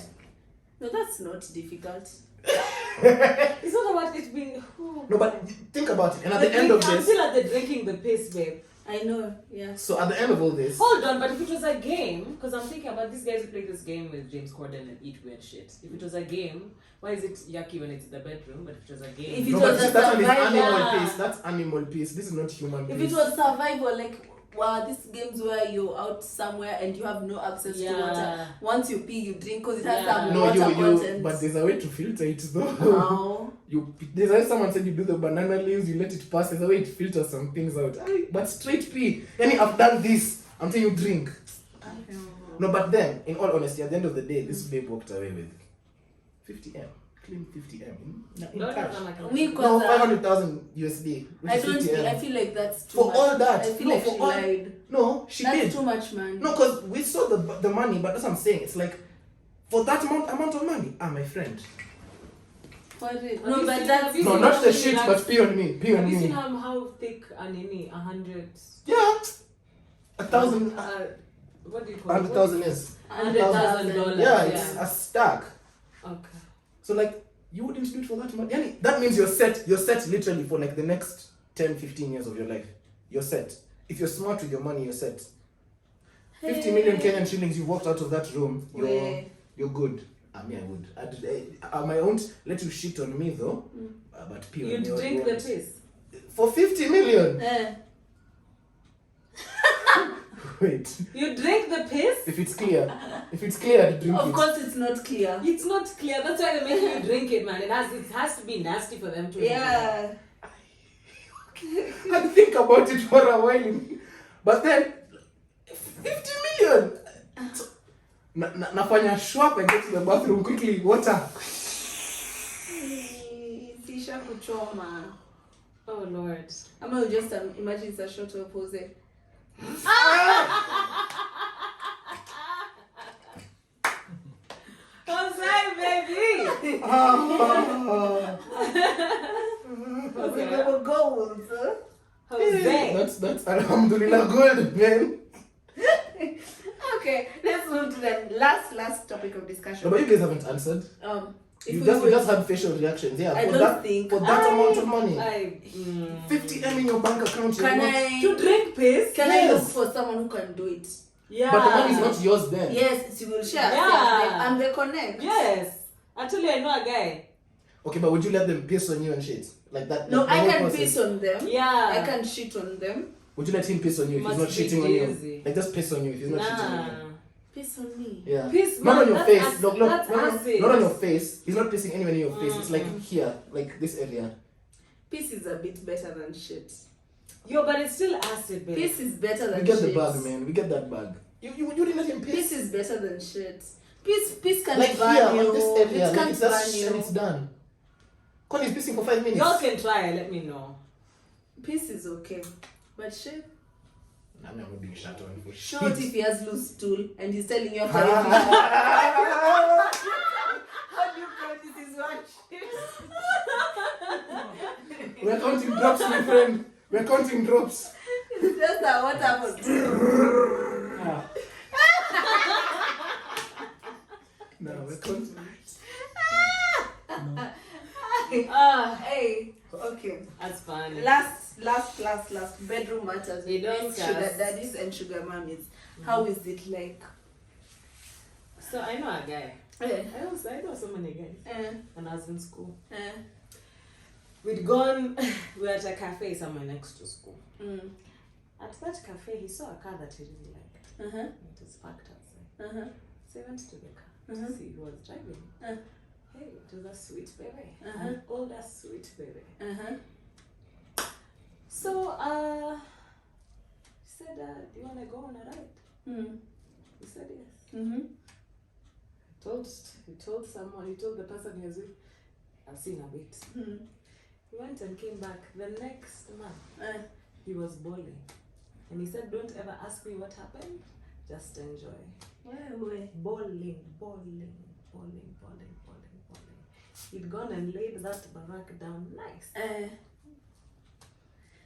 S1: No, that's not difficult.
S2: It's not about it being.
S4: No, but think about it. And at the end of
S2: I'm
S4: this,
S2: still at the drinking the piss, babe.
S1: I know, yeah.
S4: So at the end of all this,
S2: hold on, but if it was a game, because I'm thinking about these guys who play this game with James Corden and eat weird shit. If it was a game, why is it yucky when it's in the bedroom? But if it was a game,
S1: if it was a
S4: that's
S1: survival,
S4: animal piece. That's animal piece. This is not human piece.
S1: If it was survival, like these games where you're out somewhere and you have no access to water. Once you pee, you drink because it has some water content.
S4: But there's a way to filter it though.
S1: How?
S4: There's a way someone said you do the banana leaves, you let it pass. There's a way it filters some things out. But straight pee. I've done this. I'm telling you, drink.
S1: I don't know.
S4: No, but then, in all honesty, at the end of the day, this babe walked away with 50M. Clean 50M in cash. No, 500,000 USD.
S1: I feel like that's too much.
S4: For all that.
S1: I feel like she lied.
S4: No, she did.
S1: That's too much, man.
S4: No, because we saw the money, but that's what I'm saying. It's like, for that amount of money, my friend.
S1: No, but that's...
S4: No, not the shit, but pee on me. Pee on me.
S2: Have you seen how thick an 100...
S4: Yeah. 1,000...
S2: what do you call it?
S4: 100,000 is.
S2: $100,000.
S4: Yeah, it's a stack.
S2: Okay.
S4: So like, you wouldn't do it for that money. That means you're set literally for like the next 10-15 years of your life. You're set. If you're smart with your money, you're set. 50 million Kenyan shillings, you walked out of that room, you're good. I mean, I would. I won't let you shit on me though. But pee on
S2: you'd drink the piss.
S4: For 50 million? Wait.
S2: You drink the piss?
S4: If it's clear. If it's clear, to drink it.
S1: Of course it's not clear.
S2: It's not clear. That's why they're making you drink it, man. It has to be nasty for them to drink
S1: it.
S4: I think about it for a while. But then, 50 million! Nafanya shwap and get to the bathroom quickly. Water.
S1: Sisha kuchoma.
S2: Oh Lord.
S1: I'm gonna just imagine it's a shot of Jose.
S2: Jose, baby.
S1: Jose never goals.
S2: Jose.
S4: That's alhamdulillah good, man.
S1: Okay, let's move to the last topic of discussion.
S4: No, but you guys haven't answered.
S1: If
S4: You
S1: we
S4: just,
S1: would-
S4: you just had facial reactions. Yeah,
S1: I
S4: for
S1: don't
S4: that,
S1: think
S4: for that amount of money. 50 M in your bank account.
S1: Can
S4: you're not-
S1: I
S2: To drink piss?
S1: can I look
S4: Yes.
S1: for someone who can do it?
S2: Yeah.
S4: But the money is not yours then.
S1: Yes, you will share.
S2: Yeah.
S1: I'm the connect.
S2: Yes. Actually, I know a guy.
S4: Okay, but would you let them piss on you and shit? Like that?
S1: No,
S4: like
S1: I
S4: the
S1: can
S4: whole process?
S1: piss on them.
S2: Yeah.
S1: I can shit on them.
S4: Would you let him piss on you if he's
S2: Must
S4: not
S2: be
S4: shitting on you?
S2: lazy.
S4: Like just piss on you if he's not shitting on you.
S1: Piss on me.
S4: Yeah.
S2: Piss,
S4: Not
S2: man,
S4: on your
S2: that's
S4: face.
S2: acid.
S4: Look,
S2: That's
S4: not
S2: acid.
S4: on your face. He's not pissing anywhere near your face. It's like here, like this area.
S1: Piss is a bit better than shit.
S2: Yo, but it's still acid, babe.
S1: Piss is better than
S4: We get
S1: shit.
S4: the bag, man. We get that bag. You didn't let him
S1: Piss
S4: piss.
S1: is better than shit. Piss can
S4: Like
S1: burn
S4: here,
S1: you.
S4: on this area.
S1: It
S4: Like
S1: can
S4: it's
S1: burn
S4: just
S1: you.
S4: and it's done. Connie's pissing for 5 minutes.
S2: Y'all can try. Let me know.
S1: Piss is okay. But shit.
S4: I'm not being shut on for shit.
S1: Not if he has loose stool and he's telling you after every How do you count this is one shit?
S4: We're counting drops, my friend. We're counting drops.
S1: It's just that what happened?
S4: No, we're counting.
S1: Hey, okay.
S2: That's funny.
S1: Last. Bedroom matters.
S2: They don't
S1: With sugar
S2: cast.
S1: daddies and sugar mummies. How is it like?
S2: So I know a guy.
S1: Eh,
S2: I know so many guys. And I was in school.
S1: eh,
S2: We'd gone, we were at a cafe somewhere next to school.
S1: mm,
S2: At that cafe, he saw a car that he really liked.
S1: uh-huh,
S2: It was parked outside.
S1: uh-huh,
S2: So he went to the car
S1: Mhm.
S2: to see who was driving. Hey, it was a sweet baby.
S1: Uh-huh.
S2: An older sweet baby.
S1: uh-huh.
S2: So, he said, do you want to go on a ride?
S1: Mm,
S2: He said yes.
S1: mm-hmm.
S2: He told the person he was with, I've seen a bit.
S1: Mm,
S2: He went and came back. The next month,
S1: uh,
S2: he was bawling. And he said, don't ever ask me what happened. Just enjoy. Bawling. He'd gone and laid that barack down nice.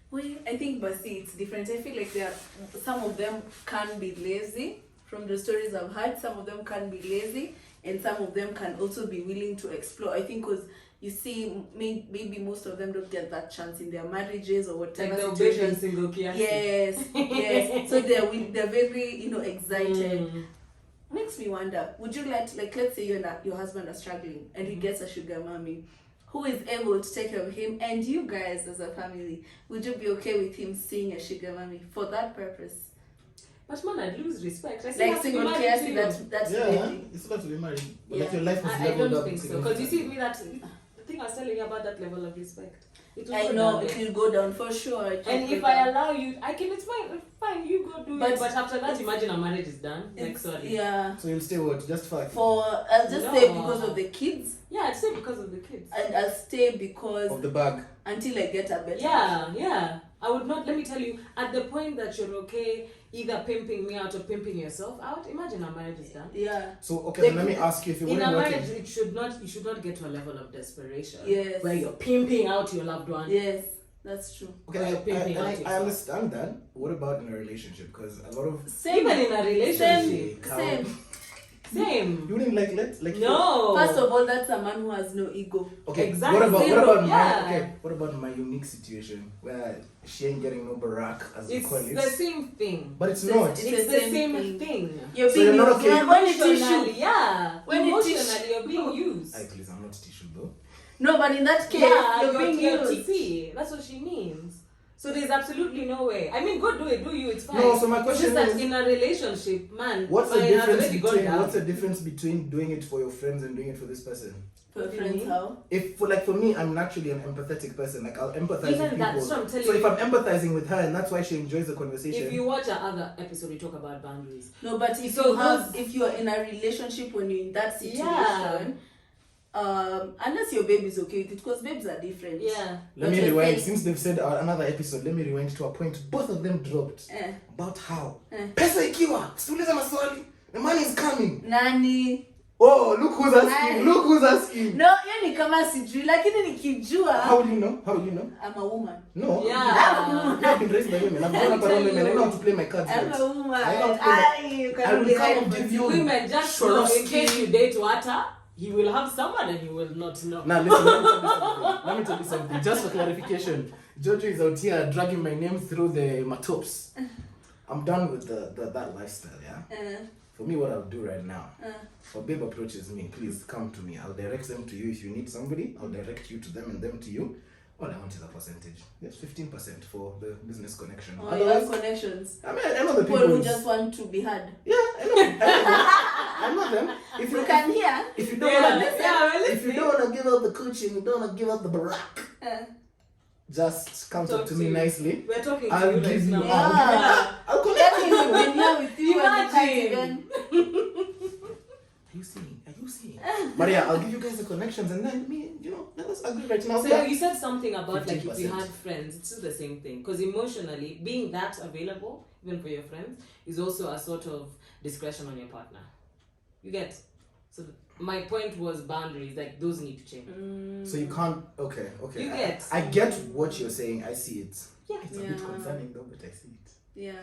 S1: Well, I think, but see, it's different. I feel like some of them can be lazy. From the stories I've heard, some of them can be lazy, and some of them can also be willing to explore. I think because you see, maybe most of them don't get that chance in their marriages or whatever
S2: Like the baby
S1: situation.
S2: single kiasi.
S1: Yes. So they're very excited.
S2: Mm.
S1: Makes me wonder, would you let's say you and your husband are struggling and he gets a sugar mommy who is able to take care of him, and you guys as a family, would you be okay with him seeing a sugar mommy for that purpose?
S2: But man, I'd lose respect. I
S1: Like single KSC, that's
S4: Yeah,
S1: baby.
S4: it's about to be married. But
S1: Yeah.
S4: like your life was
S2: I
S4: leveled
S2: don't
S4: up.
S2: think so. Because you see, the thing I was telling you about that level of respect. It will
S1: I
S2: go
S1: know
S2: down
S1: it
S2: there.
S1: will go down for sure.
S2: And if I allow you, it's fine, you go do
S1: But
S2: it. But after that, imagine a marriage is done. Like, sorry.
S1: Yeah.
S4: So you'll stay what? Just fuck.
S1: I'll just
S2: No.
S1: stay because of the kids,
S2: Yeah, I'd say because of the kids.
S1: and I'll stay because
S4: Of the bag.
S1: until I get a better.
S2: Yeah. I would not, let me tell you, at the point that you're okay either pimping me out or pimping yourself out, imagine a marriage is done.
S1: Yeah.
S4: So, okay, then let me ask you if you
S2: In
S4: weren't
S2: a marriage,
S4: working.
S2: you should not get to a level of desperation.
S1: Yes.
S2: Where you're pimping out your loved one.
S1: Yes, that's true.
S4: Okay,
S2: You're pimping out
S4: I
S2: yourself.
S4: understand that. What about in a relationship? Because a lot of
S2: Even in a relationship.
S1: Same.
S2: Same.
S4: you wouldn't like
S2: No.
S1: First of all, that's a man who has no ego.
S4: Okay,
S2: Exactly.
S4: what about
S2: Zero,
S4: my
S2: yeah.
S4: what about my unique situation where she ain't getting no barack as we
S2: It's
S4: call it?
S2: the same thing.
S4: But it's not.
S1: It's
S2: It's
S1: the
S2: the
S1: same
S2: same
S1: thing.
S2: thing.
S1: You're
S4: So
S1: being
S4: you're not
S1: used.
S4: okay.
S1: When it's
S2: Emotionally,
S1: issue.
S2: yeah.
S1: When it's
S2: Emotionally, you're being used.
S4: Ay, please, I'm not tissue though.
S1: No, but in that case,
S2: Yeah,
S1: you're being
S2: you're
S1: used.
S2: TP. That's what she means. So there's absolutely no way. I mean, go do it, it's fine.
S4: No, so my
S2: It's
S4: question
S2: just that
S4: is-
S2: in a relationship, man,
S4: What's the
S2: mine has
S4: difference
S2: already gone
S4: between
S2: down.
S4: what's the difference between doing it for your friends and doing it for this person?
S1: For friends, how?
S4: If for me, I'm naturally an empathetic person. Like I'll empathize
S2: Even
S4: with people.
S2: that's what I'm telling
S4: So if
S2: you.
S4: I'm empathizing with her and that's why she enjoys the conversation.
S2: If you watch our other episode, we talk about boundaries.
S1: No, but if
S2: So
S1: if you're in a relationship when you're in that situation, unless your baby's okay with it, because babes are different.
S2: Yeah.
S4: Let me rewind. Since they've said another episode, let me rewind to a point both of them dropped about how pesa ikiwa siuliza maswali, the money is coming.
S1: Nani?
S4: Oh, look who's asking. Look who's asking.
S1: No, yani kama sijui, lakini nikijua.
S4: How will you know? How will you know?
S1: I'm a woman.
S4: No.
S2: Yeah.
S4: I've been raised by women. I've grown up around women. I know how to play my cards.
S1: I'm a woman.
S4: I will come and give you
S2: women just know in case you date Watta, he will have someone and you will not know.
S4: Now listen, let me tell you something. Just for clarification, Jojo is out here dragging my name through the matops. I'm done with that lifestyle, yeah? For me, what I'll do right now, if a babe approaches me, please come to me. I'll direct them to you. If you need somebody, I'll direct you to them and them to you. All I want is a percentage. Yes, 15% for the business connection.
S1: Oh, you have connections.
S4: I mean, I know the people
S1: who just want to be heard.
S4: Yeah, I know them. If
S1: you can hear.
S4: If you don't want to give up the coaching, you don't want to give up the barack. Just come talk to me nicely.
S2: We're talking to
S4: I'll
S2: you
S4: give you.
S1: Yeah.
S4: I'll connect you.
S1: Been here with you.
S2: Imagine.
S4: Are you seeing? But yeah, I'll give you guys the connections and then me, let us agree right now.
S2: So you said something about
S4: 15%.
S2: like if you had friends, it's still the same thing. Because emotionally, being that available, even for your friends, is also a sort of discretion on your partner. You get? So my point was boundaries, like those need to change.
S4: So you can't, okay.
S2: You get?
S4: I get what you're saying, I see it.
S2: Yeah.
S4: It's a bit concerning though, but I see it.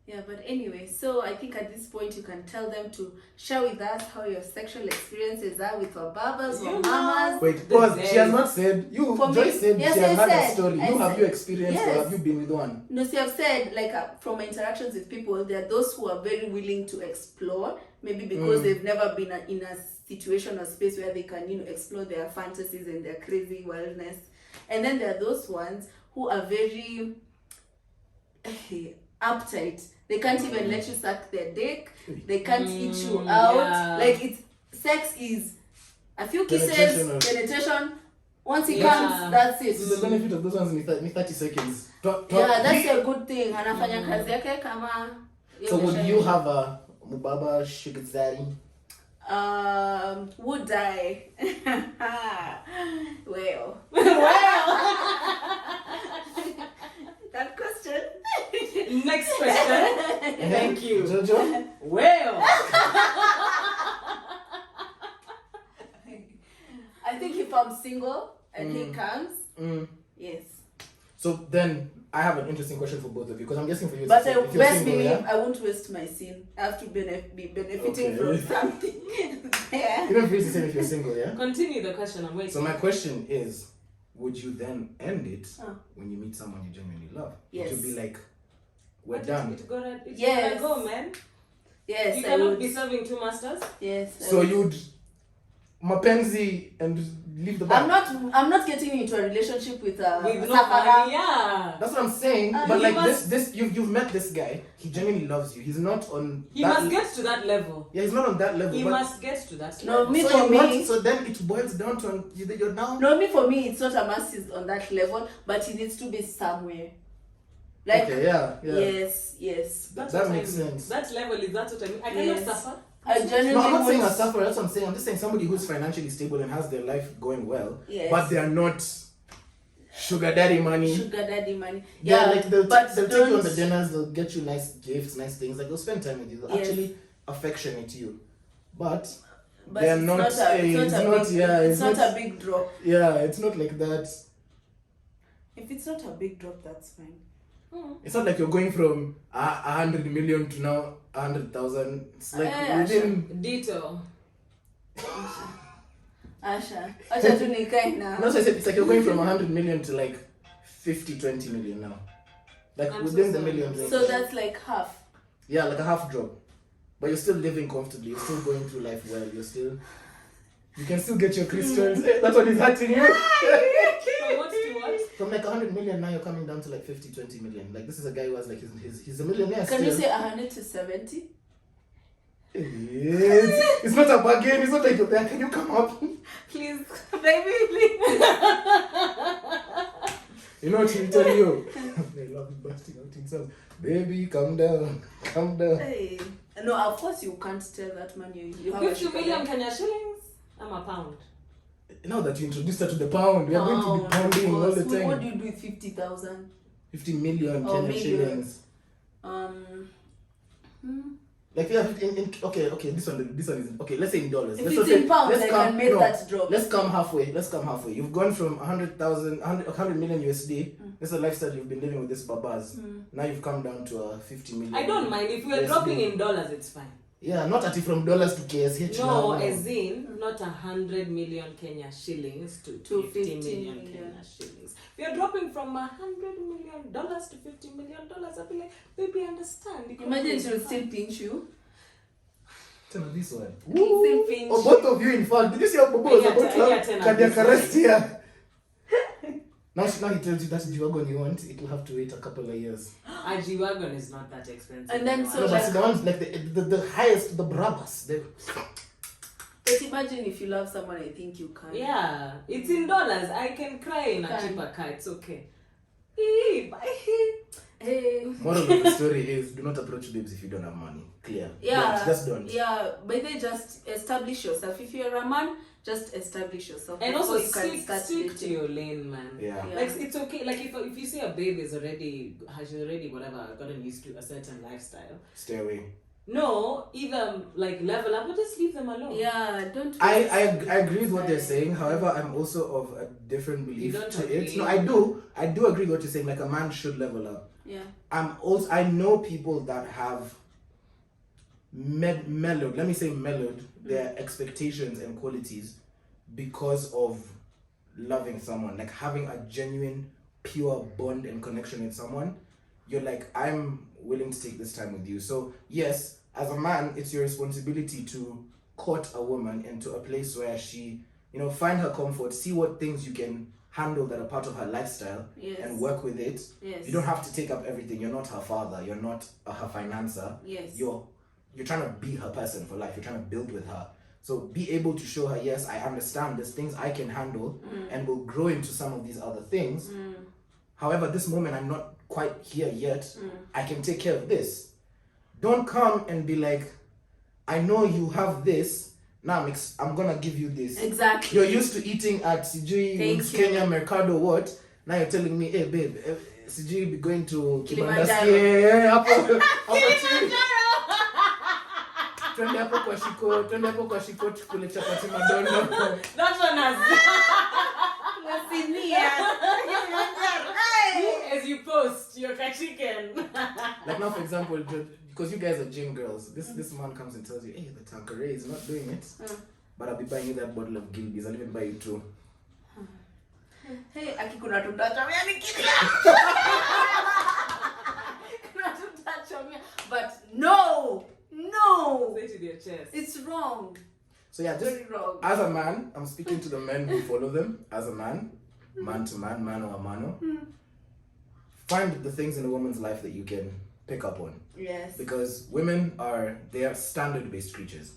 S1: Yeah, but anyway, so I think at this point you can tell them to share with us how your sexual experiences are with our babas or mamas.
S4: Wait, pause. She has not said. Joyce said she has had a story. Have you experienced or have you been with one?
S1: No, so I've said, like, from my interactions with people, there are those who are very willing to explore, maybe because they've never been in a situation or space where they can, explore their fantasies and their crazy wildness. And then there are those ones who are very uptight. They can't even let you suck their dick. They can't eat you out.
S2: Yeah.
S1: Like, sex is a few kisses, penetration. Once it comes, that's it.
S4: The benefit of those ones in 30 seconds.
S1: Yeah, that's a good thing. Anafanya kazi yake kama.
S4: So would you have a mubaba sugar daddy?
S1: Would I? Well. That question.
S2: Next question. Thank you.
S4: Jojo?
S2: Well.
S1: I think if I'm single and he comes, yes.
S4: So then I have an interesting question for both of you because I'm guessing for you.
S1: But
S4: if you're
S1: best
S4: single,
S1: believe I won't waste my sin. I have to be benefiting from something. Yeah.
S4: You don't feel the same if you're single, yeah?
S2: Continue the question. I'm waiting.
S4: So my question is, would you then end it when you meet someone you genuinely love?
S1: Yes.
S4: Would you be like, we're done?
S2: It's gonna
S1: Yes.
S2: go, man.
S1: Yes,
S2: You
S1: I
S2: cannot
S1: would.
S2: be serving two masters.
S1: Yes. I
S4: So
S1: would.
S4: you'd mapenzi and leave the back?
S1: I'm not getting into a relationship with
S2: With no
S1: Safara.
S2: money, yeah.
S4: That's what I'm saying. But
S2: you
S4: like
S2: must-
S4: this, you've met this guy. He genuinely loves you. He's not on.
S2: He
S4: that
S2: must get to that level.
S4: Yeah, he's not on that level.
S2: He
S4: but
S2: must get to that
S1: No,
S2: level.
S1: me
S4: so
S1: for
S4: you
S1: me.
S4: want, so then it boils down to you're down.
S1: No, for me, it's not a must is on that level, but he needs to be somewhere. Like,
S4: Okay, yeah.
S1: yes.
S2: That's
S4: That
S2: what
S4: makes
S2: I mean.
S4: sense.
S2: That level is that's what I mean. I
S1: Yes.
S2: cannot suffer.
S1: I genuinely
S4: No, I'm not saying a
S1: want-
S4: sufferer. That's what I'm saying. I'm just saying somebody who's financially stable and has their life going well,
S1: Yes.
S4: but they are not sugar daddy money.
S1: Sugar daddy money.
S4: Yeah, like they'll
S1: but
S4: take you on
S1: don't-
S4: the dinners. They'll get you nice gifts, nice things. Like they'll spend time with you. They'll
S1: Yes.
S4: actually affectionate you, but
S1: But
S4: they're
S1: it's
S4: not.
S1: not
S4: It's
S1: not
S4: not
S1: a big drop.
S4: Yeah, it's not like that.
S1: If it's not a big drop, that's fine.
S4: It's not like you're going from 100 million to now 100,000. It's like within.
S2: Ditto.
S1: Asha tu nikae na.
S4: No, so I said it's like you're going from 100 million to like 20 million now. Like
S2: I'm
S4: within
S2: so
S4: the
S2: sorry.
S4: million range.
S1: So that's like half.
S4: Yeah, like a half drop. But you're still living comfortably. You're still going through life well. You can still get your crystals. That's what is hurting you.
S2: From what to what?
S4: From like 100 million, now you're coming down to like 20 million. Like this is a guy who has like he's a millionaire.
S1: Can
S4: still.
S1: you say 100 to 70?
S4: It's not a bargain. It's not like you're there. Can you come up?
S1: Please, baby, please.
S4: You know what he'll tell you? I love you busting out himself. Baby, calm down. Calm down.
S1: Hey. No, of course you can't tell that man you have a
S2: 50
S1: sugar
S2: million
S1: daddy.
S2: Kenya shillings. I'm a pound.
S4: Now that you introduced her to the pound, we are going to be pounding all the time.
S1: What do you do with 50,000?
S4: 50 million Kenyan shillings. Like we have okay, this one is okay. Let's say in dollars.
S1: If
S4: let's
S1: it's in pounds, I can make that drop.
S4: Let's come halfway. You've gone from 100 million USD. This is a lifestyle you've been living with this babas. Now you've come down to 50 million.
S2: I don't mind if we are dropping in dollars. It's fine.
S4: Yeah, not at it from dollars to KSH.
S2: No, as in not 100 million Kenya shillings to 50 million Kenya shillings. We are dropping from $100 million to $50 million. I'll be like, baby, understand.
S1: Imagine she'll still pinch you.
S4: Tell me this one.
S1: Still pinch.
S4: Oh, both of you, in fact. Did you see how Bobo was about to have cardiac arrest here? Now he tells you that's the G-Wagon you want, it will have to wait a couple of years.
S2: A G-Wagon is not that expensive.
S1: And then
S4: No, but the ones like the highest, the Brabus.
S1: But imagine if you love someone, I think you can.
S2: Yeah, it's in dollars. I can cry in a cheaper car. It's okay.
S4: Moral of the story is do not approach babes if you don't have money. Clear.
S1: Yeah.
S4: Just don't.
S1: Yeah, but they just establish yourself. If you're a man, just establish yourself.
S2: And also
S1: you can
S2: stick to your lane, man.
S4: Yeah.
S2: Like it's okay. Like if you see a babe has already whatever gotten used to a certain lifestyle.
S4: Stay away.
S2: No, either like level up or just leave them alone.
S1: Yeah, don't.
S4: I agree with what they're saying. However, I'm also of a different belief to it. No, I do agree with what you're saying. Like a man should level up.
S1: Yeah.
S4: I know people that have mellowed their expectations and qualities because of loving someone, like having a genuine, pure bond and connection with someone. You're like, I'm willing to take this time with you. So yes, as a man, it's your responsibility to court a woman into a place where she, find her comfort, see what things you can handle that are part of her lifestyle, and work with it.
S1: Yes. You
S4: don't have to take up everything. You're not her father. You're not her financer.
S1: Yes.
S4: You're trying to be her person for life. You're trying to build with her. So be able to show her, yes, I understand there's things I can handle and will grow into some of these other things. However, this moment I'm not quite here yet. I can take care of this. Don't come and be like, I know you have this. Now I'm gonna give you this.
S1: Exactly.
S4: You're used to eating at CG, Kenya, Mercado, what? Now you're telling me, hey babe, CG be going to
S1: Kilimanjaro.
S4: Twende hapo kwa shiko tukule chapati madondo.
S2: That one has as you post your chicken.
S4: Like now, for example, because you guys are gym girls, this man comes and tells you, hey, the Tanqueray is not doing it, but I'll be buying you that bottle of Gilbey's. I'll even buy you two.
S1: Hey, aki kuna tutachomea nikili. Kuna tutachomea. But no.
S2: Say to their chest.
S1: It's wrong.
S4: So yeah, just
S1: very wrong.
S4: As a man, I'm speaking to the men who follow them. As a man to man, mano a mano. Find the things in a woman's life that you can pick up on.
S1: Yes.
S4: Because women they are standard-based creatures.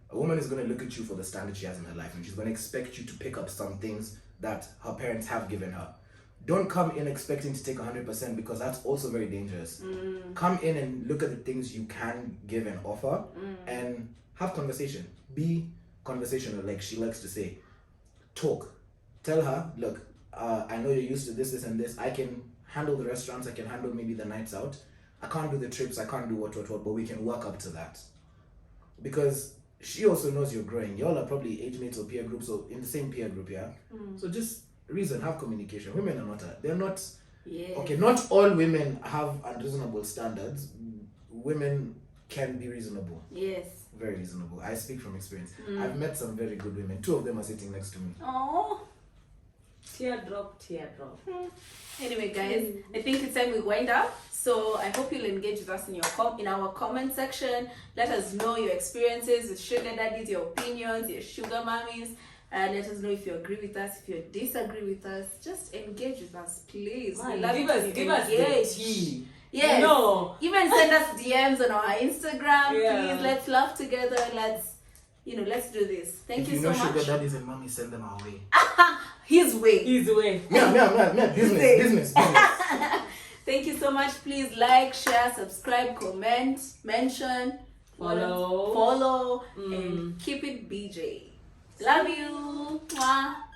S4: A woman is going to look at you for the standard she has in her life, and she's going to expect you to pick up some things that her parents have given her. Don't come in expecting to take 100% because that's also very dangerous. Come in and look at the things you can give and offer and have conversation. Be conversational, like she likes to say. Talk. Tell her, look, I know you're used to this, and this. I can handle the restaurants. I can handle maybe the nights out. I can't do the trips. I can't do what, but we can work up to that. Because she also knows you're growing. Y'all are probably age mates or peer groups or in the same peer group, yeah? So just reason, have communication. Women are they're not, okay, not all women have unreasonable standards. Women can be reasonable.
S1: Yes.
S4: Very reasonable. I speak from experience. I've met some very good women. 2 of them are sitting next to me.
S1: Oh.
S2: Teardrop.
S1: Anyway, guys, I think it's time we wind up. So I hope you'll engage with us in our comment section. Let us know your experiences with sugar daddies, your opinions, your sugar mommies. Let us know if you agree with us, if you disagree with us. Just engage with us, please.
S2: Man,
S1: we love
S2: give us the tea.
S1: Yes.
S2: No.
S1: Even send us DMs on our Instagram. Please, let's laugh together. Let's do this. Thank you so much. If you know
S4: sugar daddies and mommies, send them our way.
S1: His way.
S4: Yeah. Business.
S1: Thank you so much. Please like, share, subscribe, comment, mention,
S2: follow,
S1: and keep it BJ. Love you. Mwah.